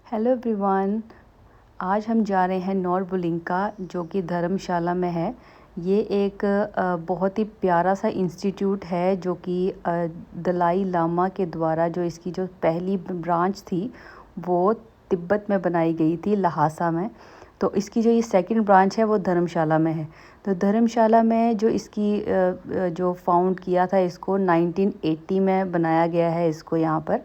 Hello everyone. आज हम जा रहे हैं नॉर्बुलिंका जो कि धर्मशाला में है। ये एक बहुत ही प्यारा सा इंस्टीट्यूट है जो कि दलाई लामा के द्वारा जो इसकी जो पहली ब्रांच थी वो तिब्बत में बनाई गई थी, लहासा में। तो इसकी जो ये सेकंड ब्रांच है वो धर्मशाला में है। तो धर्मशाला में जो इसकी जो फाउंड किया था, इसको 1980 में बनाया गया है इसको यहाँ पर।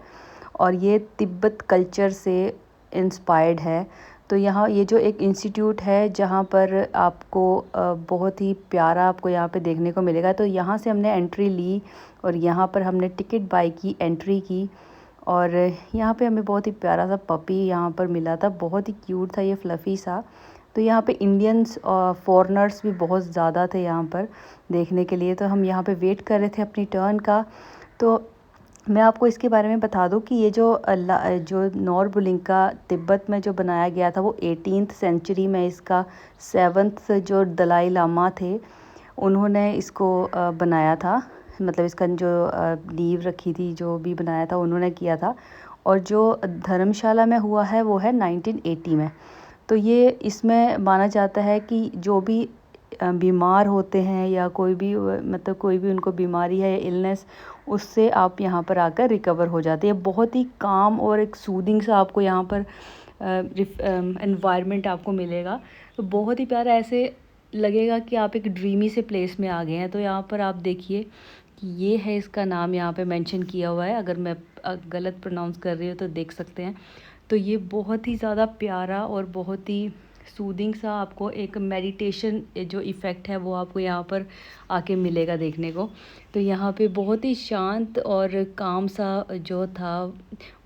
और ये तिब्बत कल्चर से इंस्पायर्ड है। तो यहाँ ये जो एक इंस्टीट्यूट है जहाँ पर आपको बहुत ही प्यारा आपको यहाँ पे देखने को मिलेगा। तो यहाँ से हमने एंट्री ली और यहाँ पर हमने टिकट बाय की, एंट्री की। और यहाँ पे हमें बहुत ही प्यारा सा पपी यहाँ पर मिला था, बहुत ही क्यूट था ये, फ्लफ़ी सा। तो यहाँ पे इंडियंस और फॉरेनर्स भी बहुत ज़्यादा थे यहाँ पर देखने के लिए। तो हम यहाँ पे वेट कर रहे थे अपनी टर्न का। तो मैं आपको इसके बारे में बता दूं कि ये जो नॉर्बुलिंका तिब्बत में जो बनाया गया था वो 18th सेंचुरी में इसका 7th जो दलाई लामा थे उन्होंने इसको बनाया था। मतलब इसका जो नींव रखी थी, जो भी बनाया था उन्होंने किया था। और जो धर्मशाला में हुआ है वो है 1980 में। तो ये इसमें माना जाता है कि जो भी बीमार होते हैं या कोई भी मतलब कोई भी उनको बीमारी है या इलनेस, उससे आप यहाँ पर आकर रिकवर हो जाते हैं। बहुत ही काम और एक सूदिंग सा आपको यहाँ पर एनवायरनमेंट आपको मिलेगा। तो बहुत ही प्यारा, ऐसे लगेगा कि आप एक ड्रीमी से प्लेस में आ गए हैं। तो यहाँ पर आप देखिए कि ये है, इसका नाम यहाँ पे मेंशन किया हुआ है। अगर मैं गलत प्रोनाउंस कर रही हूँ तो देख सकते हैं। तो ये बहुत ही ज़्यादा प्यारा और बहुत ही सूदिंग सा आपको एक मेडिटेशन जो इफ़ेक्ट है वो आपको यहाँ पर आके मिलेगा देखने को। तो यहाँ पे बहुत ही शांत और काम सा जो था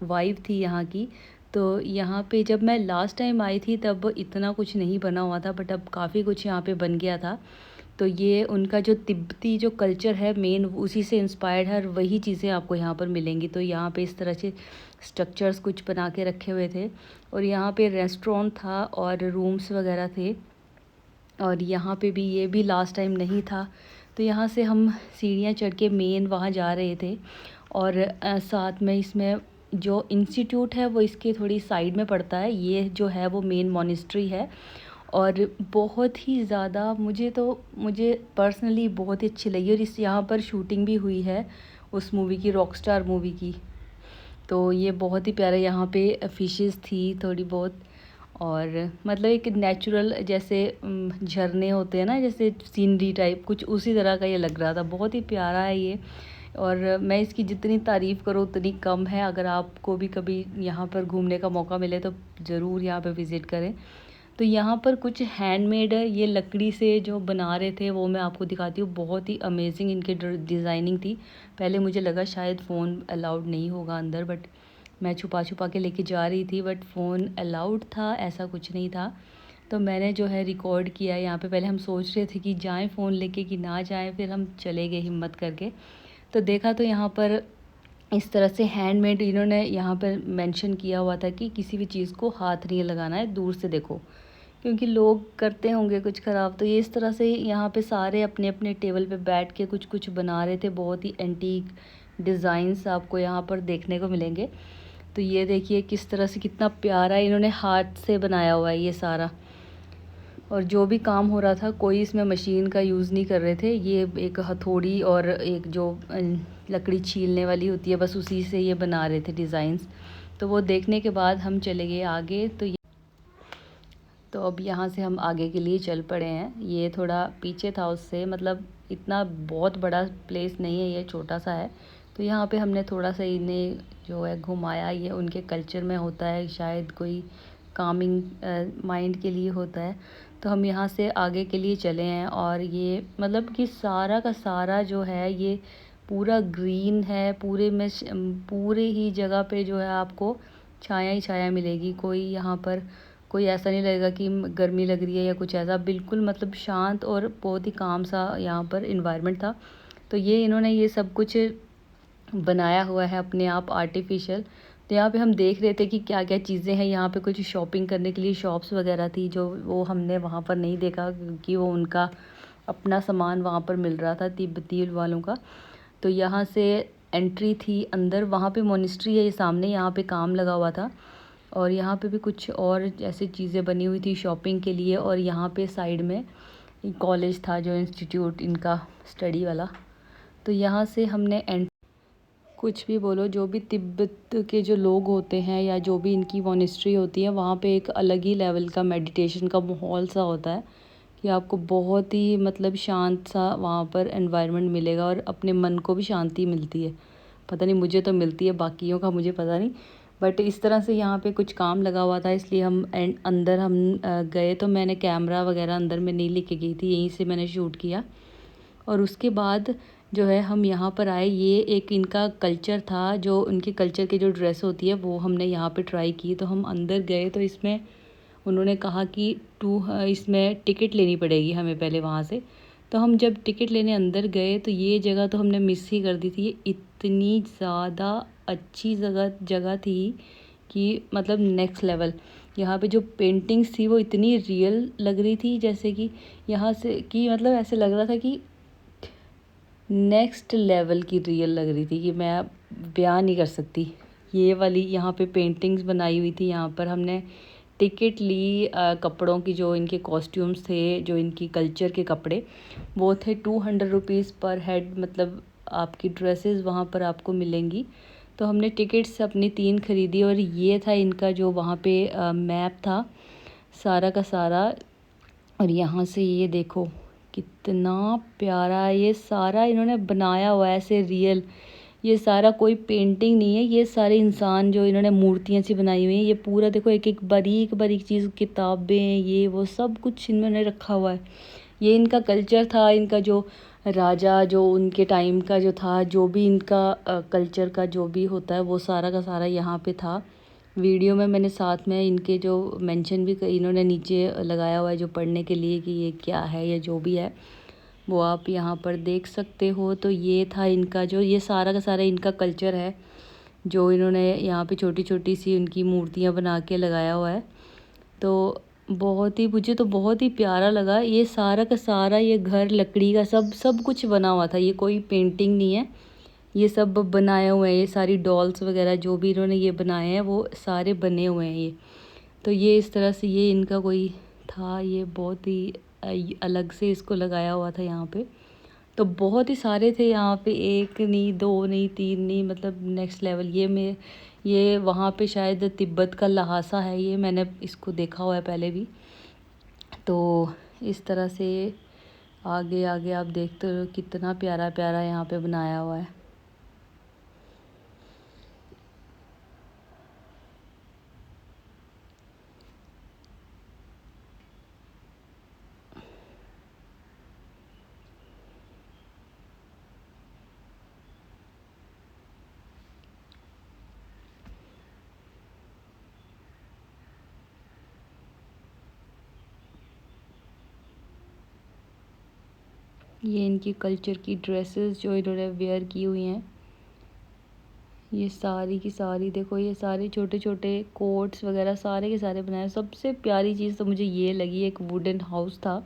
वाइब थी यहाँ की। तो यहाँ पे जब मैं लास्ट टाइम आई थी तब इतना कुछ नहीं बना हुआ था, बट अब काफ़ी कुछ यहाँ पे बन गया था। तो ये उनका जो तिब्बती जो कल्चर है मेन, उसी से इंस्पायर्ड है और वही चीज़ें आपको यहाँ पर मिलेंगी। तो यहाँ पे इस तरह से स्ट्रक्चर्स कुछ बना के रखे हुए थे और यहाँ पे रेस्टोरेंट था और रूम्स वगैरह थे। और यहाँ पे भी ये भी लास्ट टाइम नहीं था। तो यहाँ से हम सीढ़ियाँ चढ़ के मेन वहाँ जा रहे थे। और साथ में इसमें जो इंस्टीट्यूट है वो इसके थोड़ी साइड में पड़ता है। ये जो है वो मेन मॉनेस्ट्री है। और बहुत ही ज़्यादा मुझे पर्सनली बहुत ही अच्छी लगी। और इस यहाँ पर शूटिंग भी हुई है उस मूवी की, रॉकस्टार मूवी की। तो ये बहुत ही प्यारा, यहाँ पे फिशेस थी थोड़ी बहुत। और मतलब एक नेचुरल जैसे झरने होते हैं ना, जैसे सीनरी टाइप, कुछ उसी तरह का ये लग रहा था। बहुत ही प्यारा है ये। और मैं इसकी जितनी तारीफ़ करूँ उतनी कम है। अगर आपको भी कभी यहाँ पर घूमने का मौका मिले तो ज़रूर यहाँ पर विज़िट करें। तो यहाँ पर कुछ हैंडमेड है, ये लकड़ी से जो बना रहे थे वो मैं आपको दिखाती हूँ। बहुत ही अमेजिंग इनके डिज़ाइनिंग थी। पहले मुझे लगा शायद फ़ोन अलाउड नहीं होगा अंदर, बट मैं छुपा छुपा के लेके जा रही थी, बट फ़ोन अलाउड था, ऐसा कुछ नहीं था। तो मैंने जो है रिकॉर्ड किया यहाँ पे। पहले हम सोच रहे थे कि जाएं फ़ोन लेके कि ना जाएं, फिर हम चले गए हिम्मत करके। तो देखा तो यहाँ पर इस तरह से हैंडमेड इन्होंने यहाँ पर मेंशन किया हुआ था कि किसी भी चीज़ को हाथ नहीं लगाना है, दूर से देखो, क्योंकि लोग करते होंगे कुछ ख़राब। तो ये इस तरह से यहाँ पे सारे अपने अपने टेबल पे बैठ के कुछ कुछ बना रहे थे। बहुत ही एंटीक डिज़ाइंस आपको यहाँ पर देखने को मिलेंगे। तो ये देखिए किस तरह से, कितना प्यारा इन्होंने हाथ से बनाया हुआ है ये सारा। और जो भी काम हो रहा था, कोई इसमें मशीन का यूज़ नहीं कर रहे थे। ये एक हथौड़ी और एक जो लकड़ी छीलने वाली होती है, बस उसी से ये बना रहे थे डिज़ाइंस। तो वो देखने के बाद हम चले गए आगे। तो अब यहाँ से हम आगे के लिए चल पड़े हैं। ये थोड़ा पीछे था उससे, मतलब इतना बहुत बड़ा प्लेस नहीं है, ये छोटा सा है। तो यहाँ पे हमने थोड़ा सा इन्हें जो है घुमाया। ये उनके कल्चर में होता है, शायद कोई कामिंग माइंड के लिए होता है। तो हम यहाँ से आगे के लिए चले हैं। और ये मतलब कि सारा का सारा जो है ये पूरा ग्रीन है। पूरे ही जगह पे जो है आपको छाया ही छाया मिलेगी। कोई यहाँ पर कोई ऐसा नहीं लगेगा कि गर्मी लग रही है या कुछ ऐसा। बिल्कुल मतलब शांत और बहुत ही काम सा यहाँ पर इन्वायरमेंट था। तो ये इन्होंने ये सब कुछ बनाया हुआ है अपने आप आर्टिफिशियल। तो यहाँ पे हम देख रहे थे कि क्या क्या चीज़ें हैं। यहाँ पे कुछ शॉपिंग करने के लिए शॉप्स वगैरह थी, जो वो हमने वहाँ पर नहीं देखा क्योंकि वो उनका अपना सामान वहाँ पर मिल रहा था तिब्बती वालों का। तो यहाँ से एंट्री थी अंदर। वहाँ पे मोनेस्ट्री है ये सामने, यहाँ पे काम लगा हुआ था। और यहाँ पे भी कुछ और ऐसी चीज़ें बनी हुई थी शॉपिंग के लिए। और यहाँ पे साइड में कॉलेज था जो इंस्टीट्यूट इनका स्टडी वाला। तो यहाँ से हमने कुछ भी बोलो, जो भी तिब्बत के जो लोग होते हैं या जो भी इनकी मॉनेस्ट्री होती है, वहाँ पे एक अलग ही लेवल का मेडिटेशन का माहौल सा होता है कि आपको बहुत ही मतलब शांत सा वहाँ पर एनवायरनमेंट मिलेगा और अपने मन को भी शांति मिलती है। पता नहीं, मुझे तो मिलती है, बाकियों का मुझे पता नहीं। बट इस तरह से यहाँ पे कुछ काम लगा हुआ था, इसलिए हम अंदर हम गए। तो मैंने कैमरा वगैरह अंदर में नहीं लेके गई थी, यहीं से मैंने शूट किया। और उसके बाद जो है हम यहाँ पर आए। ये एक इनका कल्चर था, जो उनके कल्चर की जो ड्रेस होती है वो हमने यहाँ पे ट्राई की। तो हम अंदर गए तो इसमें उन्होंने कहा कि इसमें टिकट लेनी पड़ेगी हमें पहले वहाँ से। तो हम जब टिकट लेने अंदर गए तो ये जगह तो हमने मिस ही कर दी थी। ये इतनी ज़्यादा अच्छी जगह थी कि मतलब नेक्स्ट लेवल। यहाँ पे जो पेंटिंग्स थी वो इतनी रियल लग रही थी, जैसे कि यहाँ से कि मतलब ऐसे लग रहा था कि नेक्स्ट लेवल की रियल लग रही थी कि मैं बयान नहीं कर सकती। ये वाली यहाँ पे पेंटिंग्स बनाई हुई थी। यहाँ पर हमने टिकट ली कपड़ों की, जो इनके कॉस्ट्यूम्स थे, जो इनकी कल्चर के कपड़े, वो थे 200 रुपीज़ पर हेड। मतलब आपकी ड्रेसेस वहाँ पर आपको मिलेंगी। तो हमने टिकट्स अपनी 3 खरीदी। और ये था इनका जो वहाँ पे मैप था सारा का सारा। और यहाँ से ये देखो कितना प्यारा ये सारा इन्होंने बनाया हुआ है, ऐसे रियल। ये सारा कोई पेंटिंग नहीं है, ये सारे इंसान जो इन्होंने मूर्तियाँ सी बनाई हुई हैं। ये पूरा देखो, एक एक बारीक बारीक चीज़, किताबें, ये वो सब कुछ इन्होंने रखा हुआ है। ये इनका कल्चर था, इनका जो राजा जो उनके टाइम का जो था, जो भी इनका कल्चर का जो भी होता है वो सारा का सारा यहाँ पे था। वीडियो में मैंने साथ में इनके जो मेंशन भी इन्होंने नीचे लगाया हुआ है जो पढ़ने के लिए कि ये क्या है या जो भी है, वो आप यहाँ पर देख सकते हो। तो ये था इनका जो, ये सारा का सारा इनका कल्चर है जो इन्होंने यहाँ पे छोटी छोटी सी उनकी मूर्तियाँ बना के लगाया हुआ है। तो बहुत ही, मुझे तो बहुत ही प्यारा लगा। ये सारा का सारा ये घर लकड़ी का सब कुछ बना हुआ था, ये कोई पेंटिंग नहीं है। ये सब बनाए हुए हैं, ये सारी डॉल्स वगैरह जो भी इन्होंने ये बनाए हैं वो सारे बने हुए हैं ये। तो ये इस तरह से ये इनका कोई था, ये बहुत ही अलग से इसको लगाया हुआ था यहाँ पे। तो बहुत ही सारे थे यहाँ पे, एक नहीं, दो नहीं, तीन नहीं, मतलब नेक्स्ट लेवल। ये वहाँ पे शायद तिब्बत का लहासा है, ये मैंने इसको देखा हुआ है पहले भी। तो इस तरह से आगे आगे आप देखते हो कितना प्यारा प्यारा यहाँ पे बनाया हुआ है। ये इनकी कल्चर की ड्रेसेस जो इन्होंने वेयर की हुई हैं, ये सारी की सारी देखो, ये सारे छोटे छोटे कोट्स वगैरह सारे के सारे बनाए। सबसे प्यारी चीज़ तो मुझे ये लगी, एक वुडन हाउस था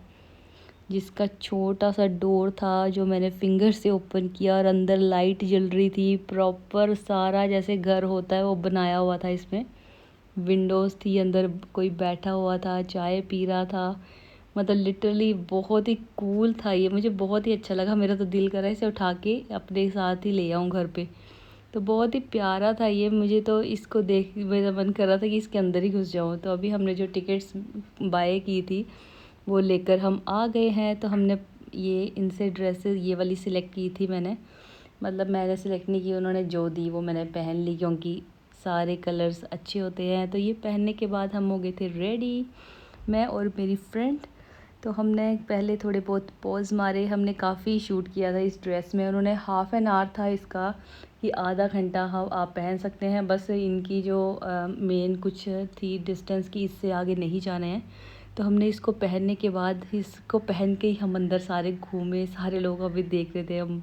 जिसका छोटा सा डोर था जो मैंने फिंगर से ओपन किया और अंदर लाइट जल रही थी। प्रॉपर सारा जैसे घर होता है वो बनाया हुआ था इसमें। विंडोज़ थी, अंदर कोई बैठा हुआ था, चाय पी रहा था। मतलब लिटरली बहुत ही कूल था ये, मुझे बहुत ही अच्छा लगा। मेरा तो दिल कर रहा है इसे उठा के अपने साथ ही ले आऊँ घर पे। तो बहुत ही प्यारा था ये, मुझे तो इसको देख मेरा मन कर रहा था कि इसके अंदर ही घुस जाऊँ। तो अभी हमने जो टिकट्स बाय की थी वो लेकर हम आ गए हैं। तो हमने ये इनसे ड्रेसेस ये वाली सिलेक्ट की थी मैंने, मतलब मैंने सिलेक्ट नहीं की, उन्होंने जो दी वो मैंने पहन ली क्योंकि सारे कलर्स अच्छे होते हैं। तो ये पहनने के बाद हम हो गए थे रेडी, मैं और मेरी फ्रेंड। तो हमने पहले थोड़े बहुत पोज मारे, हमने काफ़ी शूट किया था इस ड्रेस में। उन्होंने हाफ़ एन आवर था इसका कि आधा घंटा हम आप पहन सकते हैं, बस इनकी जो मेन कुछ थी डिस्टेंस की, इससे आगे नहीं जाने हैं। तो हमने इसको पहनने के बाद, इसको पहन के ही हम अंदर सारे घूमे, सारे लोग अभी देख रहे थे हम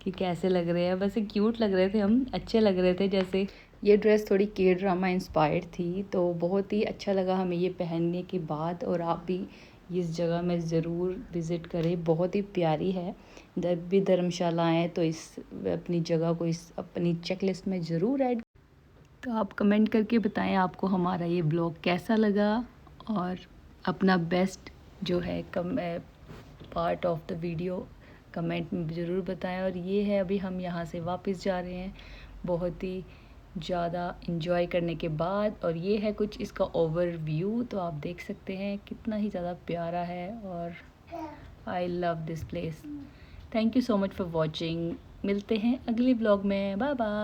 कि कैसे लग रहे हैं। वैसे क्यूट लग रहे थे हम, अच्छे लग रहे थे। जैसे ये ड्रेस थोड़ी के ड्रामा इंस्पायर्ड थी, तो बहुत ही अच्छा लगा हमें ये पहनने के बाद। और आप भी इस जगह में ज़रूर विज़िट करें, बहुत ही प्यारी है। जब भी धर्मशाला आएँ तो इस अपनी जगह को इस अपनी चेकलिस्ट में ज़रूर ऐड। तो आप कमेंट करके बताएं आपको हमारा ये ब्लॉग कैसा लगा, और अपना बेस्ट जो है part of the video comment में ज़रूर बताएं। और ये है, अभी हम यहाँ से वापस जा रहे हैं बहुत ही ज़्यादा इंजॉय करने के बाद। और ये है कुछ इसका ओवरव्यू, तो आप देख सकते हैं कितना ही ज़्यादा प्यारा है। और I love this place. Thank you so much for watching. मिलते हैं अगले ब्लॉग में। Bye bye.